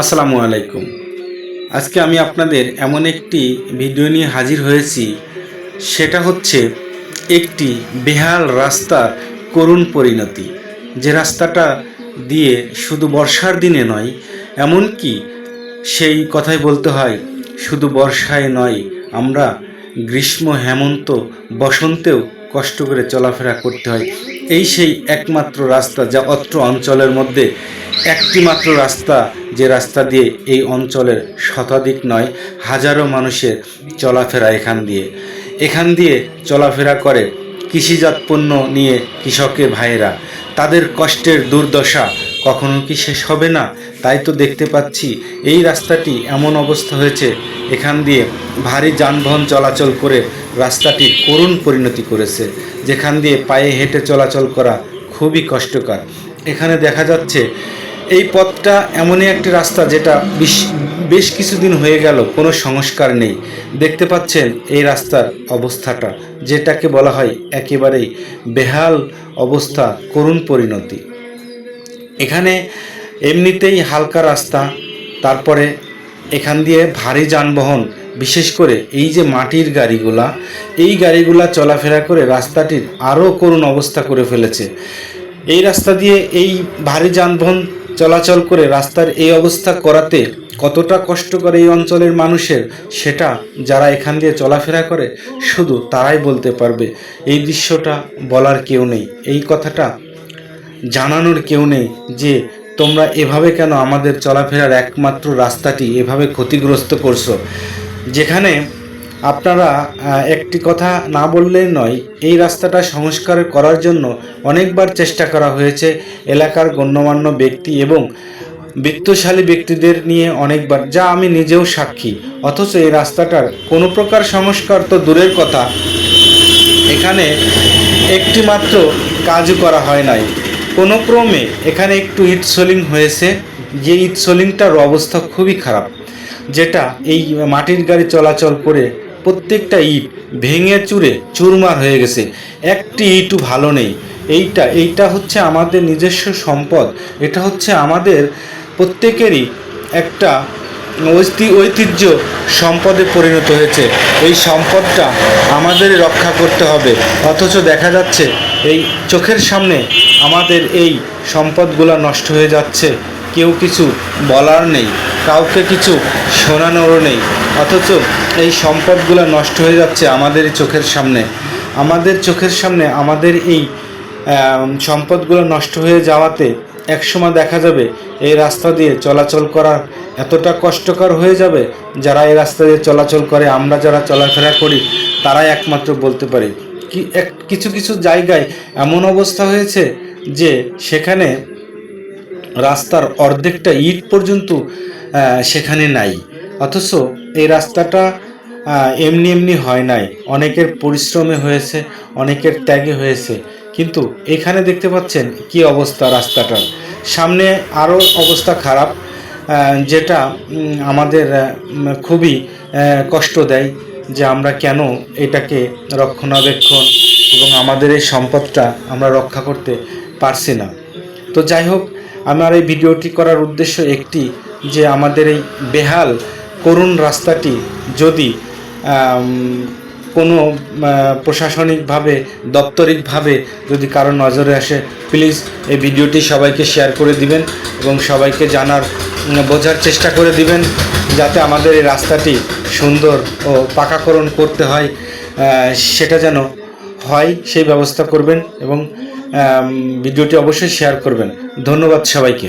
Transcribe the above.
আসসালামু আলাইকুম। আজকে আমি আপনাদের এমন একটি ভিডিও নিয়ে হাজির হয়েছি, সেটা হচ্ছে একটি বেহাল রাস্তার করুণ পরিণতি। যে রাস্তাটা দিয়ে শুধু বর্ষার দিনে নয়, এমনকি সেই কথাই বলতে হয়, শুধু বর্ষায় নয়, আমরা গ্রীষ্ম, হেমন্ত, বসন্তেও কষ্ট করে চলাফেরা করতে হয়। এই সেই একমাত্র রাস্তা যা অত্র অঞ্চলের মধ্যে একটি মাত্র রাস্তা, যে রাস্তা দিয়ে এই অঞ্চলের শতাধিক নয় হাজারো মানুষের চলাফেরা এখান দিয়ে চলাফেরা করে কৃষিজাত পণ্য নিয়ে কৃষকের ভাইয়েরা। তাদের কষ্টের দুর্দশা কখনো কি শেষ হবে না? তাই তো দেখতে পাচ্ছি এই রাস্তাটি এমন অবস্থা হয়েছে, এখান দিয়ে ভারী যানবাহন চলাচল করে রাস্তাটির করুণ পরিণতি করেছে, যেখান দিয়ে পায়ে হেঁটে চলাচল করা খুবই কষ্টকর। এখানে দেখা যাচ্ছে এই পথটা এমনই একটি রাস্তা যেটা বেশ কিছুদিন হয়ে গেল কোনো সংস্কার নেই। দেখতে পাচ্ছেন এই রাস্তার অবস্থাটা, যেটাকে বলা হয় একেবারেই বেহাল অবস্থা, করুণ পরিণতি। এখানে এমনিতেই হালকা রাস্তা, তারপরে এখান দিয়ে ভারী যানবাহন, বিশেষ করে এই যে মাটির গাড়িগুলা, এই গাড়িগুলা চলাফেরা করে রাস্তাটির আরও করুণ অবস্থা করে ফেলেছে। এই রাস্তা দিয়ে এই ভারী যানবাহন চলাচল করে রাস্তার এই অবস্থা করাতে কতটা কষ্টকর এই অঞ্চলের মানুষের, সেটা যারা এখান দিয়ে চলাফেরা করে শুধু তারাই বলতে পারবে। এই দৃশ্যটা বলার কেউ নেই, এই কথাটা জানানোর কেউ নেই যে তোমরা এভাবে কেন আমাদের চলাফেরার একমাত্র রাস্তাটি এভাবে ক্ষতিগ্রস্ত করছো। যেখানে আপনারা একটি কথা না বললেই নয়, এই রাস্তাটা সংস্কার করার জন্য অনেকবার চেষ্টা করা হয়েছে এলাকার গণ্যমান্য ব্যক্তি এবং বিত্তশালী ব্যক্তিদের নিয়ে অনেকবার, যা আমি নিজেও সাক্ষী। অথচ এই রাস্তাটার কোনো প্রকার সংস্কার তো দূরের কথা, এখানে একটি মাত্র কাজও করা হয় নাই। কোনো ক্রমে এখানে একটু ইট সোলিং হয়েছে, যে ইট সোলিংটার অবস্থা খুবই খারাপ, যেটা এই মাটির গাড়ি চলাচল করে প্রত্যেকটা ইট ভেঙে চুরে চুরমার হয়ে গেছে, একটি ইটও ভালো নেই। এইটা হচ্ছে আমাদের নিজস্ব সম্পদ, এটা হচ্ছে আমাদের প্রত্যেকেরই একটা ঐতিহ্য সম্পদে পরিণত হয়েছে। এই সম্পদটা আমাদের রক্ষা করতে হবে, অথচ দেখা যাচ্ছে এই চোখের সামনে আমাদের এই সম্পদগুলো নষ্ট হয়ে যাচ্ছে। কেউ কিছু বলার নেই, কাউকে কিছু শোনানোরও নেই, অথচ এই সম্পদগুলো নষ্ট হয়ে যাচ্ছে আমাদের চোখের সামনে। আমাদের এই সম্পদগুলো নষ্ট হয়ে যাওয়াতে একসময় দেখা যাবে এই রাস্তা দিয়ে চলাচল করা এতটা কষ্টকর হয়ে যাবে, যারা এই রাস্তা দিয়ে চলাচল করে, আমরা যারা চলাফেরা করি, তারাই একমাত্র বলতে পারি। কিছু কিছু জায়গায় এমন অবস্থা হয়েছে যে সেখানে রাস্তার অর্ধেকটা ইট পর্যন্ত সেখানে নাই। অথচ এই রাস্তাটা এমনি এমনি হয় নাই, অনেকের পরিশ্রমে হয়েছে, অনেকের ত্যাগে হয়েছে। কিন্তু এখানে দেখতে পাচ্ছেন কি অবস্থা রাস্তাটার। সামনে আরও অবস্থা খারাপ, যেটা আমাদের খুবই কষ্ট দেয় যে আমরা কেন এটাকে রক্ষণাবেক্ষণ এবং আমাদের এই সম্পদটা আমরা রক্ষা করতে পারছি না। তো যাই হোক, আমার এই ভিডিওটি করার উদ্দেশ্য একটি, যে আমাদের এই বেহাল করুণ রাস্তাটি যদি কোনো প্রশাসনিকভাবে, দপ্তরিকভাবে যদি কারো নজরে আসে, প্লিজ এই ভিডিওটি সবাইকে শেয়ার করে দিবেন এবং সবাইকে বোঝার চেষ্টা করে দিবেন, যাতে আমাদের এই রাস্তাটি সুন্দর ও পাকাকরণ করতে হয়, সেটা যেন হয় সেই ব্যবস্থা করবেন এবং ভিডিওটি অবশ্যই শেয়ার করবেন। ধন্যবাদ সবাইকে।